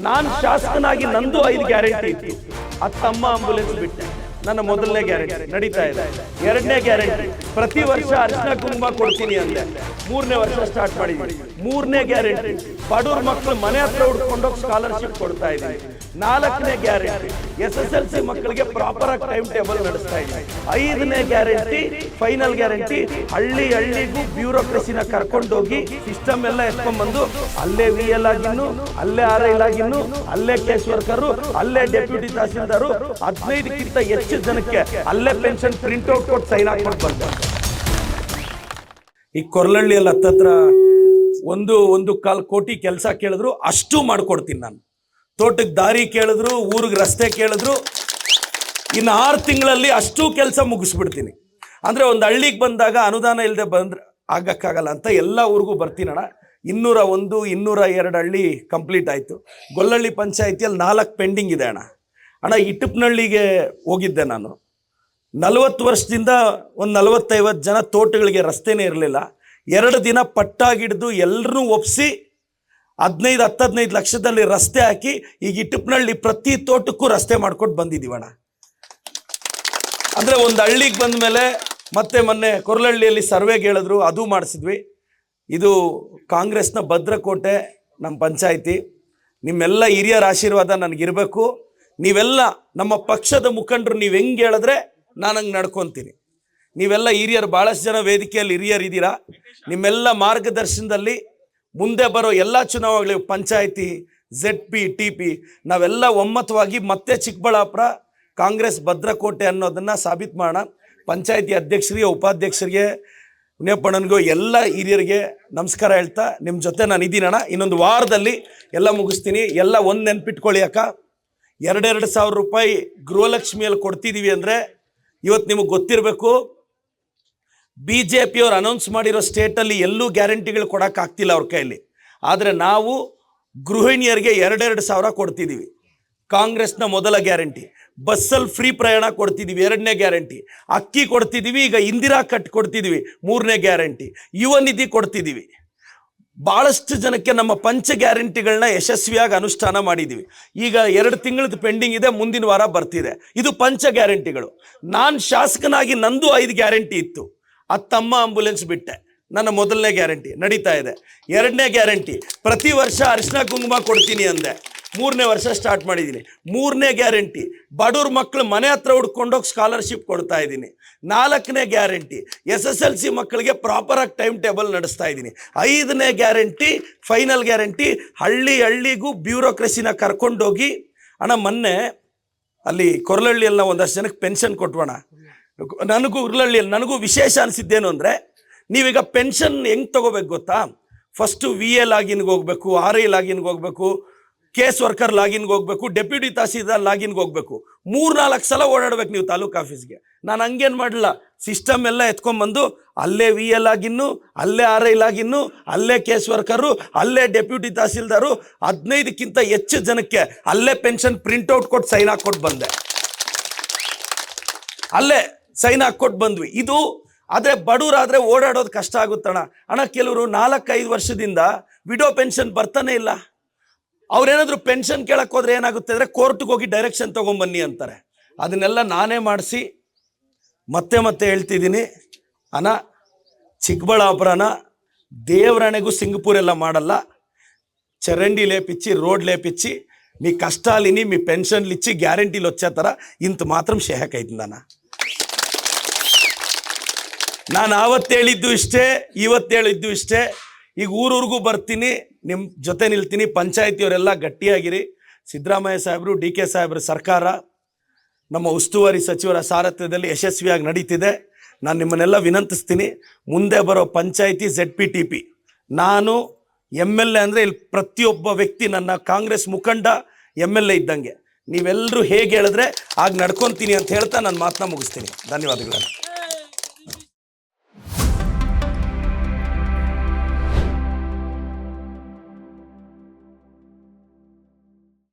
ನಾನು ಶಾಸಕನಾಗಿ ನಂದು 5 ಗ್ಯಾರಂಟಿ ಇತ್ತು. ಅತ್ತಮ್ಮ ಆಂಬುಲೆನ್ಸ್ ಬಿಟ್ಟೆ, ನನ್ನ ಮೊದಲನೇ ಗ್ಯಾರಂಟಿ ನಡೀತಾ ಇದೆ. 2ನೇ ಗ್ಯಾರಂಟಿ ಪ್ರತಿ ವರ್ಷ ಅರಿಶಿನ ಕುಂಕುಮ ಕೊಡ್ತೀನಿ ಅಂದೆ, 3ನೇ ವರ್ಷ ಸ್ಟಾರ್ಟ್ ಮಾಡಿದ್ದೀನಿ. 3ನೇ ಗ್ಯಾರಂಟಿ ಬಡವ್ರ ಮಕ್ಕಳು ಮನೆ ಹತ್ರ ಹುಡ್ಕೊಂಡೋಗಿ ಸ್ಕಾಲರ್ಶಿಪ್ ಕೊಡ್ತಾ ಇದ್ದೀನಿ. 4ನೇ ಗ್ಯಾರಂಟಿ SSLC ಮಕ್ಕಳಿಗೆ ಪ್ರಾಪರ್ ಆಗಿ ಟೈಮ್ ಟೇಬಲ್ ನಡೆಸ್ತಾ ಇದ್ದೀನಿ. 5ನೇ ಗ್ಯಾರಂಟಿ ಫೈನಲ್ ಗ್ಯಾರಂಟಿ ಹಳ್ಳಿಗೂ ಬ್ಯೂರೋಕ್ರಸಿನ ಕರ್ಕೊಂಡೋಗಿ ಸಿಸ್ಟಮ್ ಎಲ್ಲ ಎತ್ಕೊಂಡ್ಬಂದು ಅಲ್ಲೇ VL ಆಗಿನ್ನು, ಅಲ್ಲೇ RI ಆಗಿನ್ನು, ಅಲ್ಲೇ ಕೇಸ್ ವರ್ಕರು, ಅಲ್ಲೇ ಡೆಪ್ಯೂಟಿ ತಹಸೀಲ್ದಾರು 15ಕ್ಕಿಂತ ಹೆಚ್ಚು ಜನಕ್ಕೆ ಅಲ್ಲೇ ಪೆನ್ಷನ್ ಪ್ರಿಂಟ್ ಔಟ್ ಕೊಟ್ಟು ಸೈನ್ ಹಾಕೊಂಡು ಬಂದ. ಈ ಕೊರ್ಲಹಳ್ಳಿಯಲ್ಲಿ ಹತ್ತತ್ರ 1.25 ಕೋಟಿ ಕೆಲಸ ಕೇಳಿದ್ರು ಅಷ್ಟು ಮಾಡ್ಕೊಡ್ತೀನಿ ನಾನು. ತೋಟಕ್ಕೆ ದಾರಿ ಕೇಳಿದ್ರು, ಊರಿಗೆ ರಸ್ತೆ ಕೇಳಿದ್ರು, ಇನ್ನು 6 ತಿಂಗಳಲ್ಲಿ ಅಷ್ಟು ಕೆಲಸ ಮುಗಿಸ್ಬಿಡ್ತೀನಿ. ಅಂದರೆ ಒಂದು ಹಳ್ಳಿಗೆ ಬಂದಾಗ ಅನುದಾನ ಇಲ್ಲದೆ ಬಂದ್ರೆ ಆಗಕ್ಕಾಗಲ್ಲ ಅಂತ ಎಲ್ಲ ಊರಿಗೂ ಬರ್ತೀನಣ್ಣ. 201, 202 ಹಳ್ಳಿ ಕಂಪ್ಲೀಟ್ ಆಯಿತು. ಗೊಲ್ಲಹಳ್ಳಿ ಪಂಚಾಯಿತಿಯಲ್ಲಿ 4 ಪೆಂಡಿಂಗ್ ಇದೆ ಅಣ್ಣ. ಇಟ್ಟಪ್ಪನಹಳ್ಳಿಗೆ ಹೋಗಿದ್ದೆ ನಾನು. 40 ವರ್ಷದಿಂದ ಒಂದು 40-50 ಜನ ತೋಟಗಳಿಗೆ ರಸ್ತೆನೇ ಇರಲಿಲ್ಲ. 2 ದಿನ ಪಟ್ಟಾಗಿಡ್ದು ಎಲ್ಲರೂ ಒಪ್ಪಿಸಿ 15 ಲಕ್ಷದಲ್ಲಿ ರಸ್ತೆ ಹಾಕಿ ಈಗ ಇಟ್ಟಪ್ಪನಹಳ್ಳಿ ಪ್ರತಿ ತೋಟಕ್ಕೂ ರಸ್ತೆ ಮಾಡ್ಕೊಂಡು ಬಂದಿದ್ದೀವಣ್ಣ. ಅಂದರೆ ಒಂದು ಹಳ್ಳಿಗೆ ಬಂದ ಮೇಲೆ ಮತ್ತೆ ಮೊನ್ನೆ ಕೊರ್ಲಹಳ್ಳಿಯಲ್ಲಿ ಸರ್ವೆಗೆ ಹೇಳಿದ್ರು, ಅದು ಮಾಡಿಸಿದ್ವಿ. ಇದು ಕಾಂಗ್ರೆಸ್ನ ಭದ್ರಕೋಟೆ ನಮ್ಮ ಪಂಚಾಯಿತಿ. ನಿಮ್ಮೆಲ್ಲ ಹಿರಿಯರ ಆಶೀರ್ವಾದ ನನಗಿರಬೇಕು. ನೀವೆಲ್ಲ ನಮ್ಮ ಪಕ್ಷದ ಮುಖಂಡರು ನೀವು ಹೆಂಗೆ ಹೇಳಿದ್ರೆ ನಾನು ಹಂಗೆ ನಡ್ಕೊತೀನಿ. ನೀವೆಲ್ಲ ಹಿರಿಯರು, ಭಾಳಷ್ಟು ಜನ ವೇದಿಕೆಯಲ್ಲಿ ಹಿರಿಯರಿದ್ದೀರಾ. ನಿಮ್ಮೆಲ್ಲ ಮಾರ್ಗದರ್ಶನದಲ್ಲಿ ಮುಂದೆ ಬರೋ ಎಲ್ಲ ಚುನಾವಣೆಗಳು ಪಂಚಾಯಿತಿ, ZP, TP ನಾವೆಲ್ಲ ಒಮ್ಮತವಾಗಿ ಮತ್ತೆ ಚಿಕ್ಕಬಳ್ಳಾಪುರ ಕಾಂಗ್ರೆಸ್ ಭದ್ರಕೋಟೆ ಅನ್ನೋದನ್ನು ಸಾಬೀತು ಮಾಡೋಣ. ಪಂಚಾಯಿತಿ ಅಧ್ಯಕ್ಷರಿಗೆ, ಉಪಾಧ್ಯಕ್ಷರಿಗೆ, ಮುನಿಯಪ್ಪಣ್ಣನಿಗೂ ಎಲ್ಲ ಹಿರಿಯರಿಗೆ ನಮಸ್ಕಾರ ಹೇಳ್ತಾ ನಿಮ್ಮ ಜೊತೆ ನಾನು ಇದ್ದೀನಣ್ಣ. ಇನ್ನೊಂದು ವಾರದಲ್ಲಿ ಎಲ್ಲ ಮುಗಿಸ್ತೀನಿ. ಎಲ್ಲ ಒಂದು ನೆನ್ಪಿಟ್ಕೊಳ್ಳಿ ಅಕ್ಕ, 2,000 ರೂಪಾಯಿ ಗೃಹಲಕ್ಷ್ಮಿಯಲ್ಲಿ ಕೊಡ್ತಿದ್ದೀವಿ ಅಂದರೆ ಇವತ್ತು ನಿಮಗೆ ಗೊತ್ತಿರಬೇಕು, BJP ಅವ್ರು ಅನೌನ್ಸ್ ಮಾಡಿರೋ ಸ್ಟೇಟಲ್ಲಿ ಎಲ್ಲೂ ಗ್ಯಾರಂಟಿಗಳು ಕೊಡೋಕ್ಕಾಗ್ತಿಲ್ಲ ಅವ್ರ ಕೈಯಲ್ಲಿ. ಆದರೆ ನಾವು ಗೃಹಿಣಿಯರಿಗೆ 2,000 ಕೊಡ್ತಿದ್ದೀವಿ. ಕಾಂಗ್ರೆಸ್ನ ಮೊದಲ ಗ್ಯಾರಂಟಿ. ಬಸ್ಸಲ್ಲಿ ಫ್ರೀ ಪ್ರಯಾಣ ಕೊಡ್ತಿದ್ದೀವಿ, 2ನೇ ಗ್ಯಾರಂಟಿ. ಅಕ್ಕಿ ಕೊಡ್ತಿದ್ದೀವಿ, ಈಗ ಇಂದಿರಾ ಕಟ್ ಕೊಡ್ತಿದ್ದೀವಿ, 3ನೇ ಗ್ಯಾರಂಟಿ. ಯುವ ನಿಧಿ ಕೊಡ್ತಿದ್ದೀವಿ. ಭಾಳಷ್ಟು ಜನಕ್ಕೆ ನಮ್ಮ ಪಂಚ ಗ್ಯಾರಂಟಿಗಳನ್ನ ಯಶಸ್ವಿಯಾಗಿ ಅನುಷ್ಠಾನ ಮಾಡಿದ್ದೀವಿ. ಈಗ 2 ತಿಂಗಳದ್ದು ಪೆಂಡಿಂಗ್ ಇದೆ, ಮುಂದಿನ ವಾರ ಬರ್ತಿದೆ. ಇದು ಪಂಚ ಗ್ಯಾರಂಟಿಗಳು. ನಾನು ಶಾಸಕನಾಗಿ ನಂದು 5 ಗ್ಯಾರಂಟಿ ಇತ್ತು. ಅತ್ತಮ್ಮ ಆಂಬುಲೆನ್ಸ್ ಬಿಟ್ಟೆ, ನನ್ನ ಮೊದಲನೇ ಗ್ಯಾರಂಟಿ ನಡೀತಾ ಇದೆ. 2ನೇ ಗ್ಯಾರಂಟಿ ಪ್ರತಿ ವರ್ಷ ಅರಿಶಿನ ಕುಂಕುಮ ಕೊಡ್ತೀನಿ ಅಂದೆ, 3ನೇ ವರ್ಷ ಸ್ಟಾರ್ಟ್ ಮಾಡಿದ್ದೀನಿ. 3ನೇ ಗ್ಯಾರಂಟಿ ಬಡವ್ರ ಮಕ್ಕಳು ಮನೆ ಹತ್ರ ಹುಡ್ಕೊಂಡೋಗಿ ಸ್ಕಾಲರ್ಶಿಪ್ ಕೊಡ್ತಾ ಇದ್ದೀನಿ. 4ನೇ ಗ್ಯಾರಂಟಿ SSLC ಮಕ್ಕಳಿಗೆ ಪ್ರಾಪರ್ ಆಗಿ ಟೈಮ್ ಟೇಬಲ್ ನಡೆಸ್ತಾ ಇದ್ದೀನಿ. 5ನೇ ಗ್ಯಾರಂಟಿ ಫೈನಲ್ ಗ್ಯಾರಂಟಿ ಹಳ್ಳಿಗೂ ಬ್ಯೂರೋಕ್ರಸಿನ ಕರ್ಕೊಂಡೋಗಿ ಮೊನ್ನೆ ಅಲ್ಲಿ ಕೊರ್ಲಹಳ್ಳಿಯಲ್ಲಿ ನಾವು ಒಂದಷ್ಟು ಜನಕ್ಕೆ ಪೆನ್ಷನ್ ಕೊಟ್ವಣ. ನನಗೂ ವಿಶೇಷ ಅನಿಸಿದ್ದೇನು ಅಂದರೆ, ನೀವೀಗ ಪೆನ್ಷನ್ ಹೆಂಗೆ ತೊಗೋಬೇಕು ಗೊತ್ತಾ? ಫಸ್ಟು VA ಲಾಗಿನ್ಗೆ ಹೋಗಬೇಕು, RI ಲಾಗಿನ್ಗೆ ಹೋಗಬೇಕು, ಕೇಸ್ ವರ್ಕರ್ ಲಾಗಿನ್ಗೆ ಹೋಗಬೇಕು, ಡೆಪ್ಯೂಟಿ ತಹಸೀಲ್ದಾರ್ ಲಾಗಿನ್ಗೆ ಹೋಗಬೇಕು. 3-4 ಸಲ ಓಡಾಡ್ಬೇಕು ನೀವು ತಾಲೂಕು ಆಫೀಸ್ಗೆ. ನಾನು ಹಂಗೇನು ಮಾಡಲ್ಲ, ಸಿಸ್ಟಮ್ ಎಲ್ಲ ಎತ್ಕೊಂಡ್ಬಂದು ಅಲ್ಲೇ VA ಲಾಗಿನ್ನು, ಅಲ್ಲೇ RI ಲಾಗಿನ್ನು, ಅಲ್ಲೇ ಕೇಸ್ ವರ್ಕರು, ಅಲ್ಲೇ ಡೆಪ್ಯೂಟಿ ತಹಸೀಲ್ದಾರು 15ಕ್ಕಿಂತ ಹೆಚ್ಚು ಜನಕ್ಕೆ ಅಲ್ಲೇ ಪೆನ್ಷನ್ ಪ್ರಿಂಟ್ಔಟ್ ಕೊಟ್ಟು ಸೈನ್ ಹಾಕ್ಕೊಟ್ಟು ಬಂದೆ. ಅಲ್ಲೇ ಸೈನ್ ಹಾಕ್ಕೊಟ್ಟು ಬಂದ್ವಿ. ಇದು ಆದರೆ ಬಡವರಾದರೆ ಓಡಾಡೋದು ಕಷ್ಟ ಆಗುತ್ತಣ್ಣ. ಕೆಲವರು 4-5 ವರ್ಷದಿಂದ ವಿಡೋ ಪೆನ್ಷನ್ ಬರ್ತಾನೆ ಇಲ್ಲ. ಅವ್ರೇನಾದರೂ ಪೆನ್ಷನ್ ಕೇಳಕ್ಕೆ ಹೋದ್ರೆ ಏನಾಗುತ್ತೆ ಅಂದರೆ ಕೋರ್ಟ್ಗೆ ಹೋಗಿ ಡೈರೆಕ್ಷನ್ ತೊಗೊಂಬನ್ನಿ ಅಂತಾರೆ. ಅದನ್ನೆಲ್ಲ ನಾನೇ ಮಾಡಿಸಿ ಮತ್ತೆ ಹೇಳ್ತಿದ್ದೀನಿ ಚಿಕ್ಕಬಳ್ಳಾಪುರನ ದೇವರಾಣೆಗೂ ಸಿಂಗಪೂರೆಲ್ಲ ಮಾಡಲ್ಲ. ಚರಂಡಿ ಲೇಪಿಚ್ಚಿ, ರೋಡ್ ಲೇಪಿಚ್ಚಿ, మీ కష్టాలిని మీ పెన్షన్లు ఇచ్చి గ్యారెంటీలు వచ్చేతారా ఇంత మాత్రం ಶೇಹಕೈತನ. ನಾನು ಆವತ್ತು ಹೇಳಿದ್ದು ಇಷ್ಟೇ, ಇವತ್ತು ಹೇಳಿದ್ದು ಇಷ್ಟೇ. ಈಗ ಊರೂರಿಗೂ ಬರ್ತೀನಿ, ನಿಮ್ಮ ಜೊತೆ ನಿಲ್ತೀನಿ. ಪಂಚಾಯಿತಿಯವರೆಲ್ಲ ಗಟ್ಟಿಯಾಗಿರಿ. ಸಿದ್ದರಾಮಯ್ಯ ಸಾಹೇಬರು, DK ಸಾಹೇಬ್ರ ಸರ್ಕಾರ ನಮ್ಮ ಉಸ್ತುವಾರಿ ಸಚಿವರ ಸಾರಥ್ಯದಲ್ಲಿ ಯಶಸ್ವಿಯಾಗಿ ನಡೀತಿದೆ. ನಾನು ನಿಮ್ಮನ್ನೆಲ್ಲ ವಿನಂತಿಸ್ತೀನಿ, ಮುಂದೆ ಬರೋ ಪಂಚಾಯಿತಿ ZP TP ನಾನು MLA ಅಂದರೆ ಇಲ್ಲಿ ಪ್ರತಿಯೊಬ್ಬ ವ್ಯಕ್ತಿ ನನ್ನ ಕಾಂಗ್ರೆಸ್ ಮುಖಂಡ MLA ಇದ್ದಂಗೆ. ನೀವೆಲ್ಲರೂ ಹೇಗೆ ಹೇಳಿದ್ರೆ ಆಗ ನಡ್ಕೊತೀನಿ ಅಂತ ಹೇಳ್ತಾ ನನ್ನ ಮಾತನ್ನ ಮುಗಿಸ್ತೀನಿ. ಧನ್ಯವಾದಗಳು.